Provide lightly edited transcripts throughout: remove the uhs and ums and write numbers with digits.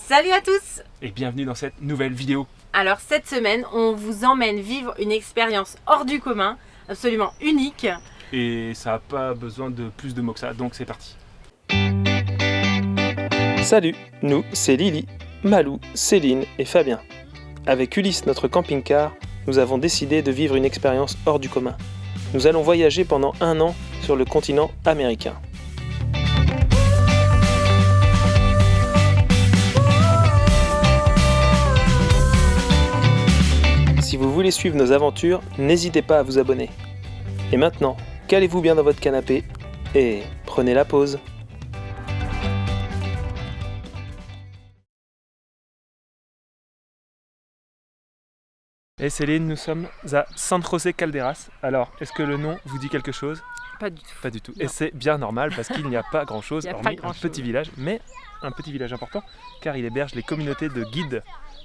Salut à tous et bienvenue dans cette nouvelle vidéo. Alors cette semaine, on vous emmène vivre une expérience hors du commun, absolument unique. Et ça n'a pas besoin de plus de mots que ça, donc c'est parti. Salut, nous c'est Lily, Malou, Céline et Fabien. Avec Ulysse, notre camping-car, nous avons décidé de vivre une expérience hors du commun. Nous allons voyager pendant 1 an sur le continent américain. Si vous voulez suivre nos aventures, n'hésitez pas à vous abonner. Et maintenant, calez-vous bien dans votre canapé et prenez la pause. Et Céline, nous sommes à San José Calderas. Alors, est-ce que le nom vous dit quelque chose? Pas du tout. Pas du tout. Non. Et c'est bien normal parce qu'il n'y a pas grand-chose hormis un petit village, mais un petit village important car il héberge les communautés de guides.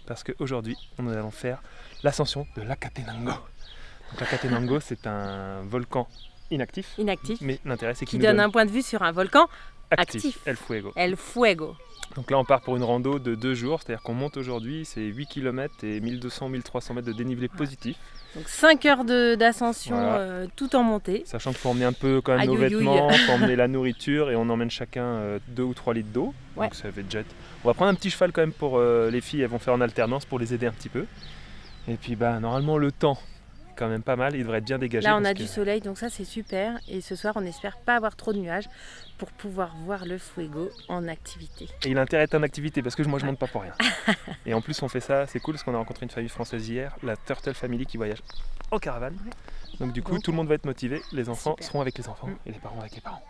Parce qu'aujourd'hui, nous allons faire l'ascension de l'Acatenango. Donc l'Acatenango, c'est un volcan inactif. Inactif. Mais l'intérêt, c'est qu'il Qui nous donne un point de vue sur un volcan actif. El Fuego. El Fuego. Donc là, on part pour une rando de 2 jours, c'est-à-dire qu'on monte aujourd'hui, c'est 8 km et 1200-1300 mètres de dénivelé positif. Donc 5 heures d'ascension Voilà. tout en montée. Sachant qu'il faut emmener un peu quand même Aïe, nos ouïe, ouïe. vêtements, il faut emmener la nourriture et on emmène chacun 2 ou 3 litres d'eau. Ouais. Donc ça va être jet. On va prendre un petit cheval quand même pour les filles, elles vont faire en alternance pour les aider un petit peu. Et puis normalement le temps est quand même pas mal, il devrait être bien dégagé. Là on a du soleil donc ça c'est super. Et ce soir on espère pas avoir trop de nuages pour pouvoir voir le Fuego en activité. Et il a intérêt à être en activité parce que moi je monte pas pour rien. Et en plus on fait ça, c'est cool parce qu'on a rencontré une famille française hier, la Turtle Family qui voyage en caravane. Donc du coup tout le monde va être motivé, les enfants Super. seront avec les enfants et les parents avec les parents.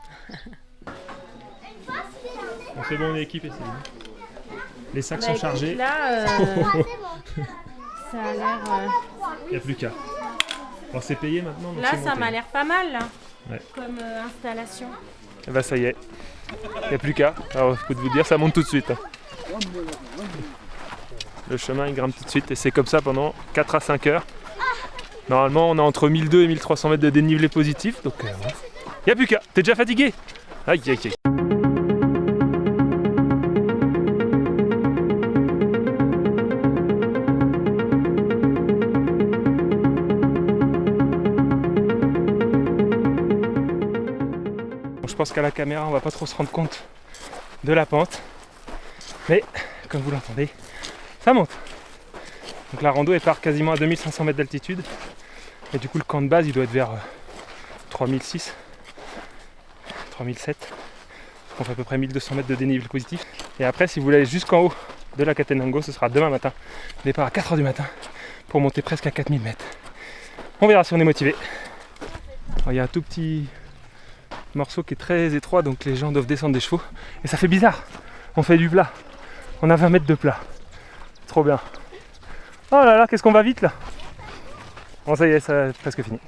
On fait bon, on est équipé, c'est bien. Les sacs sont chargés, Là ça a l'air... il n'y a plus qu'à. Bon, c'est payé maintenant. Donc Là c'est ça monté. m'a l'air pas mal là. Ouais. Comme installation. Et bah ça y est, il n'y a plus qu'à. Alors je peux vous dire, ça monte tout de suite. Hein. Le chemin il grimpe tout de suite et c'est comme ça pendant 4 à 5 heures. Normalement on a entre 1200 et 1300 mètres de dénivelé positif, donc il n'y a plus qu'à. T'es déjà fatigué? Aïe aïe aïe. Je pense qu'à la caméra on va pas trop se rendre compte de la pente, mais comme vous l'entendez, ça monte. Donc la rando elle part quasiment à 2500 mètres d'altitude et du coup le camp de base il doit être vers 3006, 3007. On fait à peu près 1200 mètres de dénivelé positif. Et après si vous voulez aller jusqu'en haut de l'Acatenango, ce sera demain matin, départ à 4h du matin pour monter presque à 4000 mètres. On verra si on est motivé. Alors, il y a un tout petit morceau qui est très étroit donc les gens doivent descendre des chevaux et ça fait bizarre, on fait du plat, on a 20 mètres de plat, trop bien. Oh là là, qu'est-ce qu'on va vite là. Bon ça y est, ça presque fini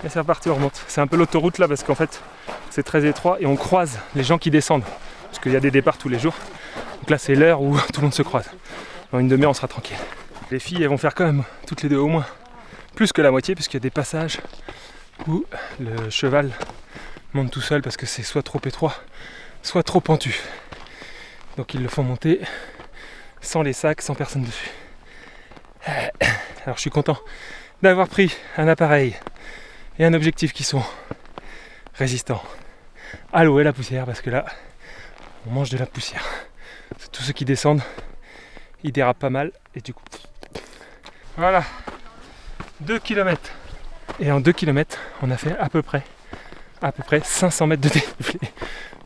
et c'est reparti, on remonte. C'est un peu l'autoroute là parce qu'en fait c'est très étroit et on croise les gens qui descendent parce qu'il y a des départs tous les jours, donc là c'est l'heure où tout le monde se croise. Dans une demi-heure on sera tranquille. Les filles elles vont faire quand même toutes les deux au moins plus que la moitié puisqu'il y a des passages où le cheval monte tout seul parce que c'est soit trop étroit, soit trop pentu. Donc ils le font monter sans les sacs, sans personne dessus. Alors je suis content d'avoir pris un appareil et un objectif qui sont résistants à l'eau et à la poussière parce que là, on mange de la poussière. Tous ceux qui descendent, ils dérapent pas mal et du coup... Voilà, 2 km. Et en 2 km, on a fait à peu près 500 mètres de dénivelé.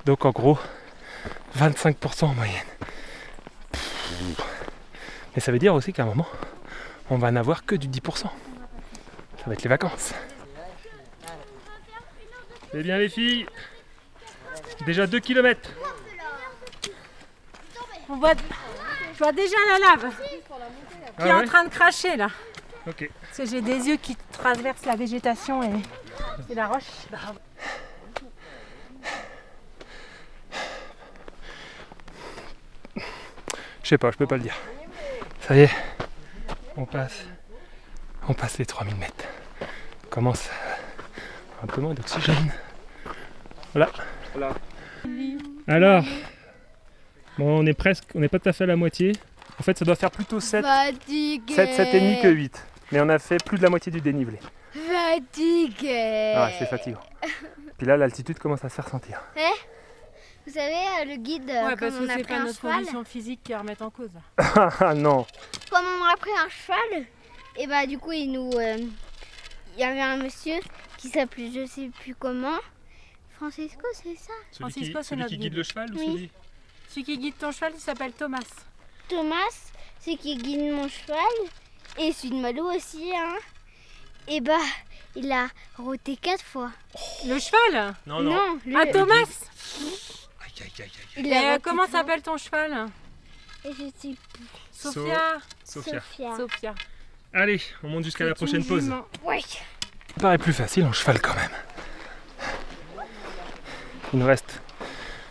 Donc en gros, 25% en moyenne. Mais ça veut dire aussi qu'à un moment, on va n'avoir que du 10%. Ça va être les vacances. C'est bien les filles. Déjà 2 km. Je vois déjà la lave qui est en train de cracher là. Ok. Parce que j'ai des yeux qui traversent la végétation et la roche. Je sais pas, je peux pas le dire. Ça y est, on passe les 3000 mètres. On commence un peu moins d'oxygène. Voilà. Alors, Bon, on est presque, on n'est pas tout à fait à la moitié. En fait, ça doit faire plutôt 7, Fatigué. 7,5 que 8. Mais on a fait plus de la moitié du dénivelé. Fatigué. Ah, c'est fatigant. Puis là, l'altitude commence à se faire sentir. Vous savez, le guide, Ouais, comme parce que on a c'est pris pas un notre cheval, condition physique qui remet en cause. Ah non. comme on a pris un cheval, et bah du coup il y avait un monsieur qui s'appelait je sais plus comment, Francisco, c'est ça? Francisco, c'est notre guide. le cheval Oui. Celui qui guide ton cheval, il s'appelle Thomas. Thomas, c'est qui guide mon cheval, et celui de Malou aussi, hein. Et bah il a roté 4 fois. Le cheval? Non, Ah, Thomas? Il Et a roté comment 3 fois. s'appelle ton cheval? Et je sais plus. Sophia. Sophia. Sophia. Allez, on monte jusqu'à la C'est prochaine une pause. jument. Ouais. Ça paraît plus facile en cheval quand même. Il nous reste,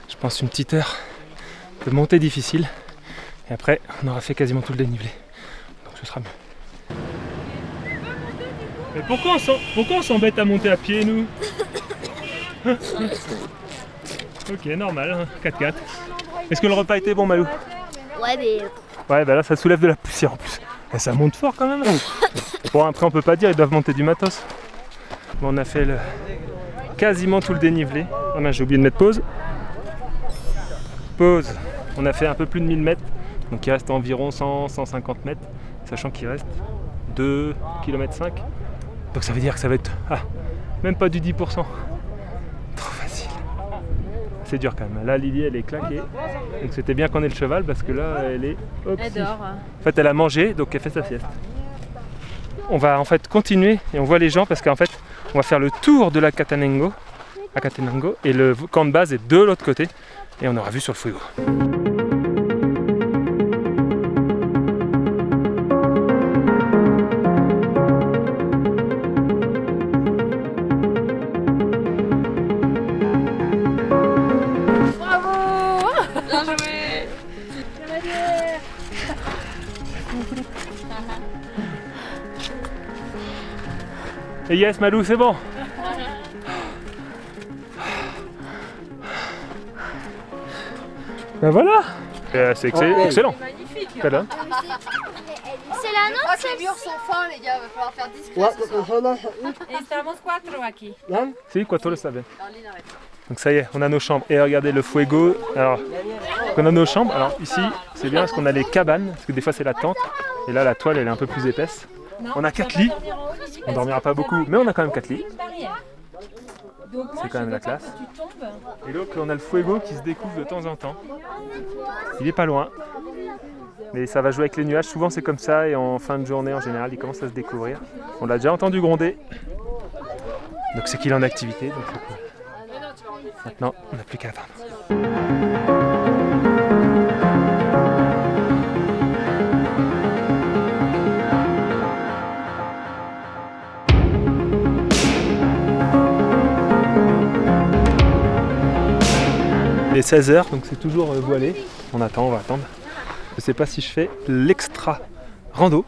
je pense, une petite heure de montée difficile. Et après, on aura fait quasiment tout le dénivelé. Donc ce sera mieux. Mais pourquoi on s'embête à monter à pied, nous? Ok, normal, hein, 4x4. Est-ce que le repas était bon, Malou? Ouais, mais Ouais, bah là, ça soulève de la poussière en plus. Et ça monte fort quand même. Bon, après, on peut pas dire, ils doivent monter du matos. Bon, on a fait quasiment tout le dénivelé. Ah mince, j'ai oublié de mettre pause. Pause. On a fait un peu plus de 1000 mètres. Donc il reste environ 100-150 mètres. Sachant qu'il reste 2 km 5. Donc ça veut dire que ça va être même pas du 10%. Trop facile. C'est dur quand même. Là, Lily, elle est claquée. Donc c'était bien qu'on ait le cheval parce que là, elle est... Elle dort. En fait, elle a mangé, donc elle fait sa sieste. On va en fait continuer et on voit les gens parce qu'en fait, on va faire le tour de la Catenango, et le camp de base est de l'autre côté et on aura vu sur le Fuego. Bravo! Bien joué! Et yes, Malou, c'est bon. Ben voilà. C'est excellent. Magnifique! Voilà. c'est la nôtre. Les murs sont fins, les gars, va falloir faire discret ce soir. Estamos 4 aquí. Si, Quattro le savait. Donc ça y est, on a nos chambres. Et regardez le Fuego. Alors, on a nos chambres. Alors ici, c'est bien parce qu'on a les cabanes, parce que des fois c'est la tente. Et là, la toile, elle est un peu plus épaisse. On a 4 lits. On dormira pas beaucoup, mais on a quand même 4 lits. C'est quand même la classe. Et donc on a le Fuego qui se découvre de temps en temps. Il est pas loin. Mais ça va jouer avec les nuages. Souvent c'est comme ça et en fin de journée en général il commence à se découvrir. On l'a déjà entendu gronder. Donc c'est qu'il est en activité. Donc c'est cool. Maintenant on n'a plus qu'à attendre. Il est 16h, donc c'est toujours voilé. On va attendre. Je sais pas si je fais l'extra rando.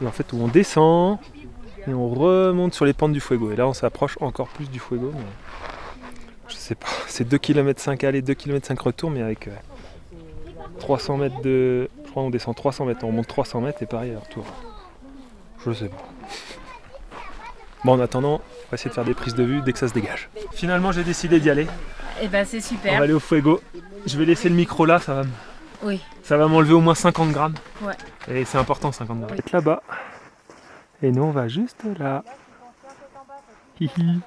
Et en fait, où on descend et on remonte sur les pentes du Fuego. Et là, on s'approche encore plus du Fuego. Mais je sais pas, c'est 2 km 5 aller, 2 km 5 retour, mais avec 300 mètres de... Je crois qu'on descend 300 mètres, on monte 300 mètres et pareil à retour. Je sais pas. Bon, en attendant, on va essayer de faire des prises de vue dès que ça se dégage. Finalement, j'ai décidé d'y aller. Et ben c'est On super. va aller au Fuego. Je vais laisser le micro là, Oui. ça va m'enlever au moins 50 grammes. Ouais. Et c'est important 50 grammes. Être là-bas. Et nous on va juste là. Hihi.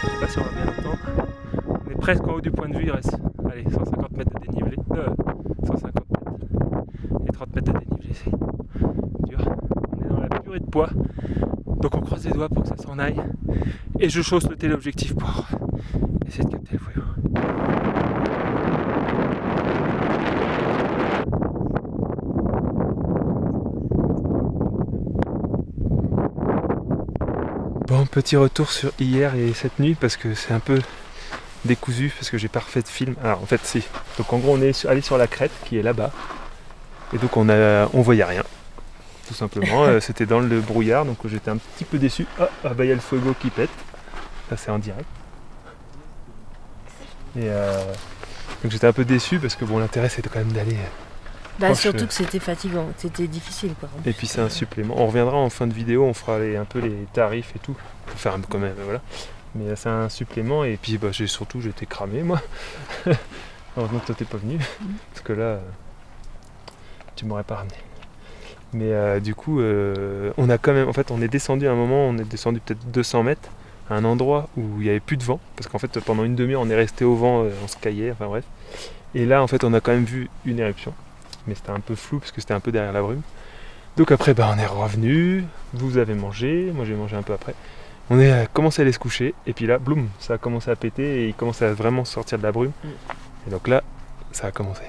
Je sais pas si on va bien entendre. On est presque en haut du point de vue, il reste 150 mètres de dénivelé. 150 mètres. Et 30 mètres de dénivelé, c'est dur. On est dans la purée de poids. Donc on croise les doigts pour que ça s'en aille. Et je chausse le téléobjectif pour essayer de capter le Fuego. Bon, petit retour sur hier et cette nuit parce que c'est un peu décousu parce que j'ai pas refait de film. Alors en fait si. Donc en gros on est allé sur la crête qui est là-bas. Et donc on voyait rien. Tout simplement. C'était dans le brouillard donc j'étais un petit peu déçu. Ah bah il y a le fuego qui pète. Ça c'est en direct. Et donc j'étais un peu déçu parce que bon l'intérêt c'était quand même d'aller. Surtout que c'était fatigant, c'était difficile quoi. Et puis c'est un supplément. On reviendra en fin de vidéo, on fera un peu les tarifs et tout. Pour faire quand même, voilà. Mais c'est un supplément et puis j'étais cramé moi. Heureusement que toi t'es pas venu. Parce que là, tu m'aurais pas ramené. Mais du coup, on a quand même. En fait on est descendu à un moment, on est descendu peut-être 200 mètres à un endroit où il n'y avait plus de vent. Parce qu'en fait pendant une demi-heure on est resté au vent, on se caillait, enfin bref. Et là en fait on a quand même vu une éruption. Mais c'était un peu flou parce que c'était un peu derrière la brume. Donc après on est revenu, vous avez mangé, moi j'ai mangé un peu après. On a commencé à aller se coucher et puis là, bloum, ça a commencé à péter et il commençait à vraiment sortir de la brume. Et donc là, ça a commencé.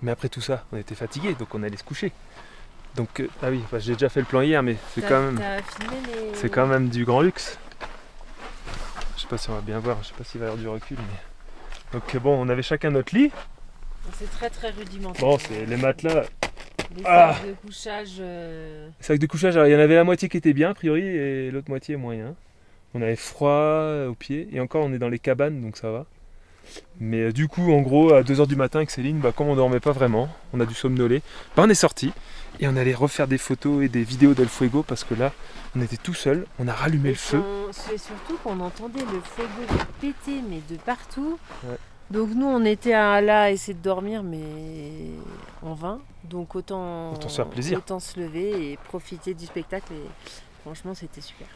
Mais après tout ça, on était fatigués, donc on allait se coucher. Donc, ah oui, j'ai déjà fait le plan hier, mais c'est quand même du grand luxe. Je sais pas si on va bien voir, je sais pas s'il va y avoir du recul. Mais... Donc bon, on avait chacun notre lit. C'est très très rudimentaire. Bon, c'est les matelas. Les sacs de couchage. Les sacs de couchage, alors il y en avait la moitié qui était bien a priori et l'autre moitié moyen. On avait froid aux pieds et encore on est dans les cabanes donc ça va. Mais du coup en gros à 2h du matin avec Céline, comme on dormait pas vraiment, on a dû somnoler, on est sorti et on allait refaire des photos et des vidéos d'El Fuego parce que là on était tout seul, on a rallumé le feu. C'est surtout qu'on entendait le fuego péter mais de partout. Ouais. Donc nous on était là à essayer de dormir mais en vain. Donc autant se faire plaisir. Autant se lever et profiter du spectacle et franchement c'était super.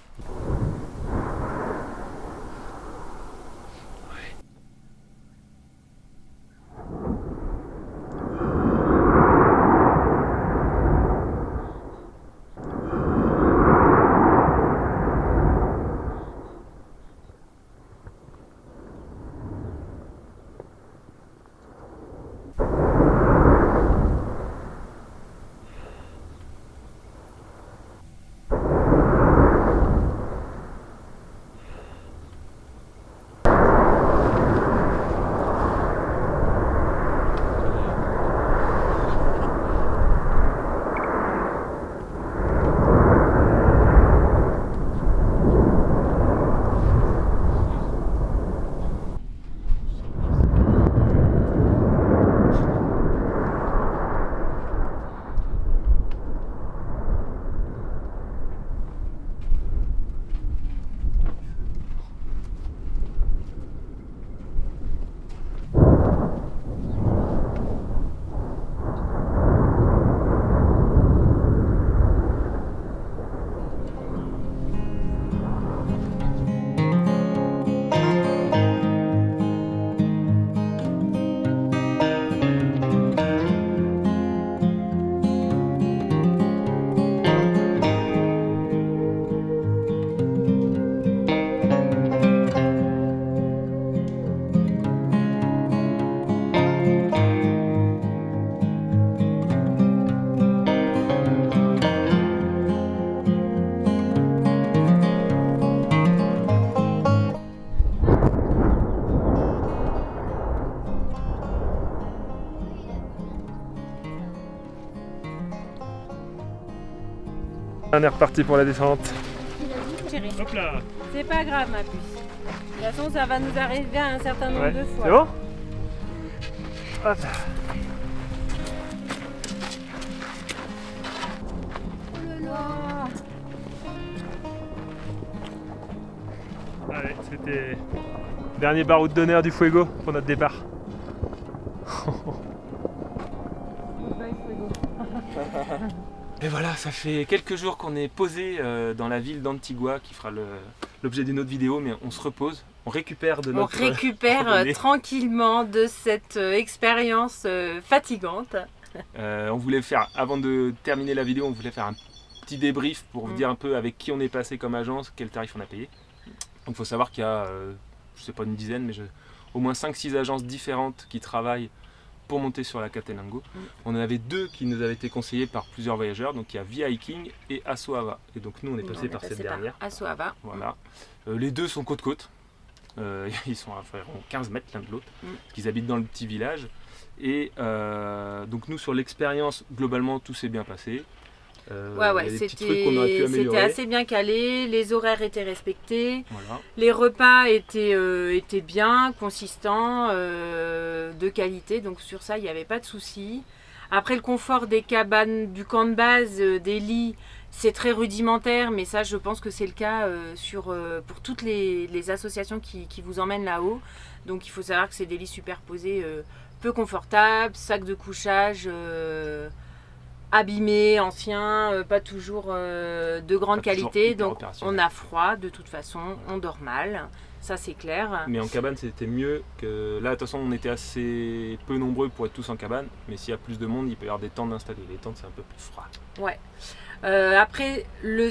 On est reparti pour la descente. Chérie, Hop là. c'est pas grave ma puce. De toute façon, ça va nous arriver un certain nombre Ouais. de fois. C'est bon? Hop là. Allez, c'était le dernier baroud d'honneur du Fuego pour notre départ. Et voilà, ça fait quelques jours qu'on est posé dans la ville d'Antigua qui fera l'objet d'une autre vidéo, mais on se repose, on récupère de On notre récupère randonnée. tranquillement de cette expérience fatigante. On voulait faire, avant de terminer la vidéo, on voulait faire un petit débrief pour vous dire un peu avec qui on est passé comme agence, quel tarif on a payé. Donc il faut savoir qu'il y a, je sais pas une dizaine, mais au moins 5-6 agences différentes qui travaillent pour monter sur la Catenango. On en avait 2 qui nous avaient été conseillés par plusieurs voyageurs, donc il y a Via Hiking et Asoava. Et donc nous on est passé par cette dernière. Asoava. Voilà. Les 2 sont côte-côte. Ils sont à environ 15 mètres l'un de l'autre, parce qu'ils habitent dans le petit village. Et donc nous sur l'expérience, globalement tout s'est bien passé. Il y a des petits trucs qu'on aurait pu c'était améliorer. assez bien calé, les horaires étaient respectés, Voilà. les repas étaient bien, consistants, de qualité, donc sur ça il n'y avait pas de souci. Après le confort des cabanes, du camp de base, des lits, c'est très rudimentaire, mais ça je pense que c'est le cas pour toutes les associations qui vous emmènent là-haut. Donc il faut savoir que c'est des lits superposés peu confortables, sacs de couchage abîmés, anciens, pas toujours de grande Pas toujours qualité, hyper donc opérationnel. on a froid de toute façon, on dort mal, ça c'est clair. Mais en cabane c'était mieux que... Là de toute façon on était assez peu nombreux pour être tous en cabane, mais s'il y a plus de monde il peut y avoir des tentes installées. Les tentes c'est un peu plus froid. Ouais. Après le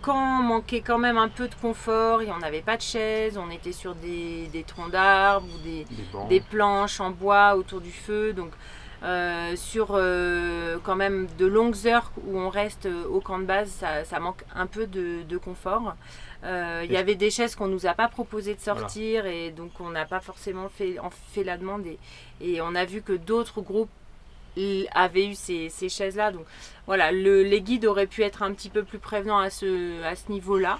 camp manquait quand même un peu de confort, on n'avait pas de chaises, on était sur des troncs d'arbres ou Des bancs. des planches en bois autour du feu, donc sur quand même de longues heures où on reste au camp de base, ça manque un peu de confort. Il y avait des chaises qu'on nous a pas proposé de sortir, et donc on n'a pas forcément fait la demande, et on a vu que d'autres groupes avaient eu ces chaises là, donc voilà, les guides auraient pu être un petit peu plus prévenants à ce niveau là.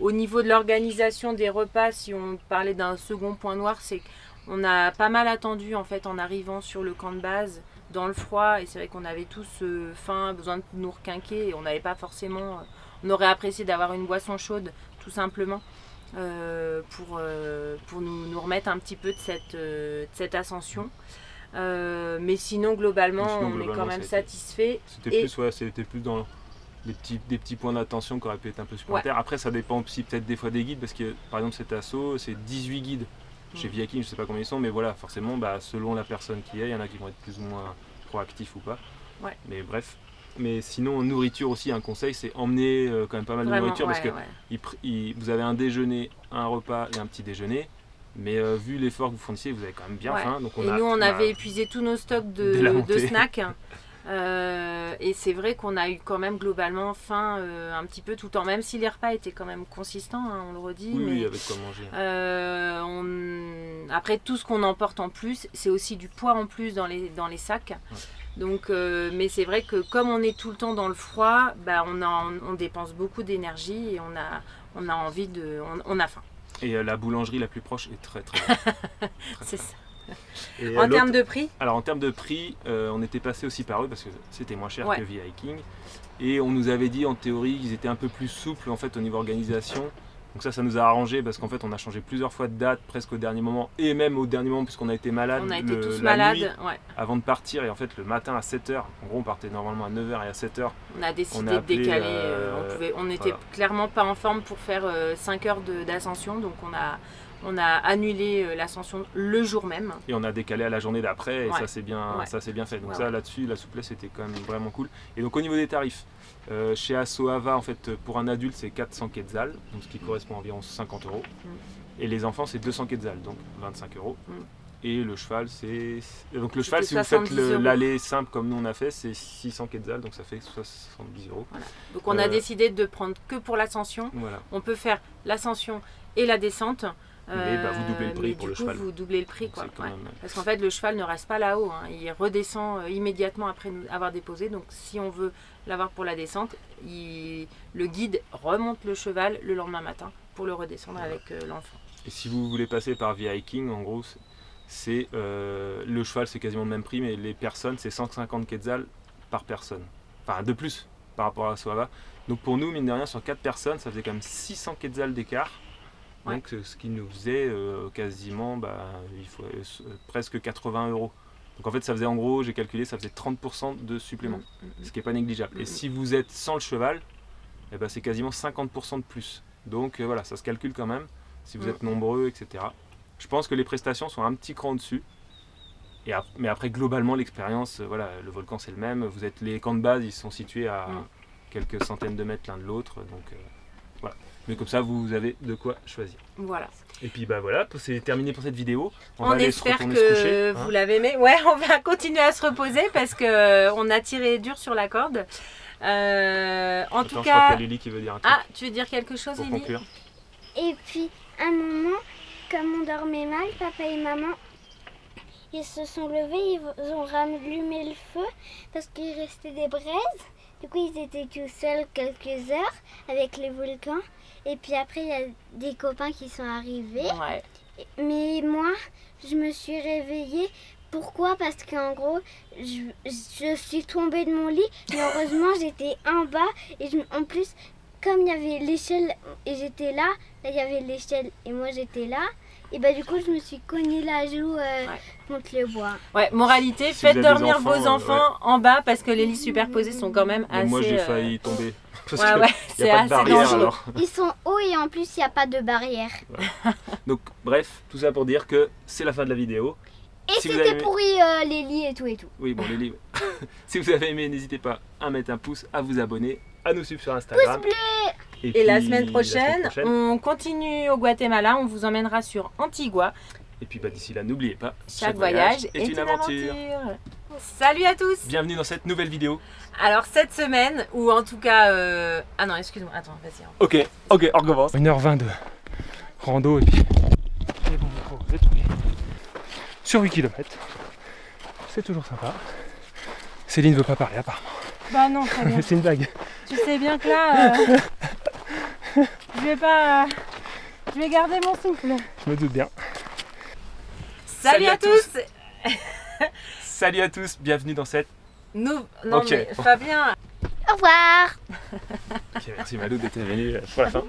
Au niveau de l'organisation des repas, si on parlait d'un second point noir, c'est qu'on a pas mal attendu en fait en arrivant sur le camp de base dans le froid, et c'est vrai qu'on avait tous faim, besoin de nous requinquer, et on n'avait pas forcément, on aurait apprécié d'avoir une boisson chaude tout simplement pour nous remettre un petit peu de cette ascension. Mais sinon globalement on est quand même satisfait. C'était plus dans des petits points d'attention qui auraient pu être un peu supplémentaires. Après ça dépend aussi peut-être des fois des guides, parce que par exemple cet assaut c'est 18 guides. Chez Via Hiking je sais pas combien ils sont, mais voilà, forcément selon la personne qui est, il y en a qui vont être plus ou moins proactifs ou pas. Ouais. Mais bref. Mais sinon en nourriture aussi un conseil, c'est emmener quand même pas mal de nourriture, parce que vous avez un déjeuner, un repas et un petit déjeuner. Mais vu l'effort que vous fournissez, vous avez quand même bien faim. Donc nous on avait épuisé tous nos stocks de snacks. Et c'est vrai qu'on a eu quand même globalement faim un petit peu tout le temps, même si les repas étaient quand même consistants, on le redit. Oui, avec quoi manger. Après tout ce qu'on emporte en plus, c'est aussi du poids en plus dans les sacs. Ouais. Donc, mais c'est vrai que comme on est tout le temps dans le froid, on dépense beaucoup d'énergie, et on a envie on a faim. Et la boulangerie la plus proche est très très bonne. C'est ça. Et en termes de prix ? Alors en termes de prix, on était passé aussi par eux parce que c'était moins cher que Via Hiking. Et on nous avait dit en théorie qu'ils étaient un peu plus souples en fait au niveau organisation. Donc ça nous a arrangé, parce qu'en fait on a changé plusieurs fois de date presque au dernier moment, et même au dernier moment puisqu'on a été malade. On a été tous malades, nuit, avant de partir, et en fait le matin à 7h, en gros on partait normalement à 9h, et à 7h on a décidé de décaler, on n'était clairement pas en forme pour faire 5 heures d'ascension, donc on a annulé l'ascension le jour même. Et on a décalé à la journée d'après, et ça c'est bien fait. Donc là-dessus, la souplesse était quand même vraiment cool. Et donc au niveau des tarifs, chez Asoava, en fait, pour un adulte c'est 400 quetzals, donc ce qui correspond à environ 50 €. Et les enfants c'est 200 quetzals, donc 25 €. Et le cheval c'est... Donc le cheval, si vous faites l'allée simple comme nous on a fait, c'est 600 quetzals, donc ça fait 70 €. Voilà. Donc on a décidé de prendre que pour l'ascension. Voilà. On peut faire l'ascension et la descente. Mais bah, vous doublez le prix mais pour du le coup, cheval. vous doublez le prix. Donc, Quoi. c'est quand Ouais. même- Parce qu'en fait, le cheval ne reste pas là-haut. Hein. Il redescend immédiatement après nous avoir déposé. Donc, si on veut l'avoir pour la descente, le guide remonte le cheval le lendemain matin pour le redescendre avec l'enfant. Et si vous voulez passer par V-Hiking, en gros, c'est le cheval, c'est quasiment le même prix, mais les personnes, c'est 150 quetzals par personne. Enfin, de plus par rapport à Suava. Donc pour nous, mine de rien, sur 4 personnes, ça faisait quand même 600 quetzals d'écart. Ouais. Donc ce qui nous faisait quasiment presque 80 euros. Donc en fait, ça faisait en gros, j'ai calculé, ça faisait 30% de supplément, ce qui n'est pas négligeable. Et si vous êtes sans le cheval, eh ben, c'est quasiment 50% de plus. Donc voilà, ça se calcule quand même, si vous êtes nombreux, etc. Je pense que les prestations sont un petit cran au-dessus. Mais après, globalement, l'expérience, voilà, le volcan c'est le même. Les camps de base, ils sont situés à quelques centaines de mètres l'un de l'autre. Donc voilà. Mais comme ça, vous avez de quoi choisir. Voilà. Et puis bah voilà, c'est terminé pour cette vidéo. On va aller espère se retourner que se coucher, vous l'avez aimé. Ouais, on va continuer à se reposer parce qu'on a tiré dur sur la corde. En Attends, tout je crois cas. qu'il y a Lily qui veut dire un truc Ah, tu veux dire quelque chose, pour Lily? conclure. Et puis, un moment, comme on dormait mal, papa et maman, ils se sont levés, ils ont rallumé le feu parce qu'il restait des braises. Du coup, ils étaient tout seuls quelques heures avec les volcans. Et puis après, il y a des copains qui sont arrivés. Ouais. Mais moi, je me suis réveillée. Pourquoi? Parce qu'en gros, je suis tombée de mon lit. Mais heureusement, j'étais en bas. Et en plus, comme il y avait l'échelle et j'étais là, il y avait l'échelle et moi j'étais là. Et bah du coup, je me suis cogné la joue contre le bois. Ouais, moralité, Si faites vous avez des dormir enfants, vos enfants en bas parce que les lits superposés sont quand même assez. Même moi, j'ai failli tomber. Parce Ouais, que ouais, il c'est n'y a pas de assez barrière dangereux. alors. Ils sont hauts et en plus, il n'y a pas de barrière. Donc bref, tout ça pour dire que c'est la fin de la vidéo. Et Si vous avez c'était aimé- pourri les lits et tout et tout. Oui, bon, les livres. Si vous avez aimé, n'hésitez pas à mettre un pouce, à vous abonner, à nous suivre sur Instagram. Et puis, la semaine prochaine, on continue au Guatemala, on vous emmènera sur Antigua. Et puis bah, d'ici là, n'oubliez pas, Chaque voyage est une aventure. Salut à tous. Bienvenue dans cette nouvelle vidéo. Alors cette semaine, ou en tout cas... Ah non, excuse-moi, attends, vas-y. Ok, on recommence. 1h20 de rando et puis les bons micros détournés. Sur 8 km. C'est toujours sympa. Céline ne veut pas parler apparemment. Bah non, très bien. C'est une blague. Tu sais bien que là, je vais pas... Je vais garder mon souffle. Je me doute bien. Salut à tous. Salut à tous, bienvenue dans cette... Non Ok. mais Fabien... Au revoir. Ok, merci Malou d'être venu pour la fin.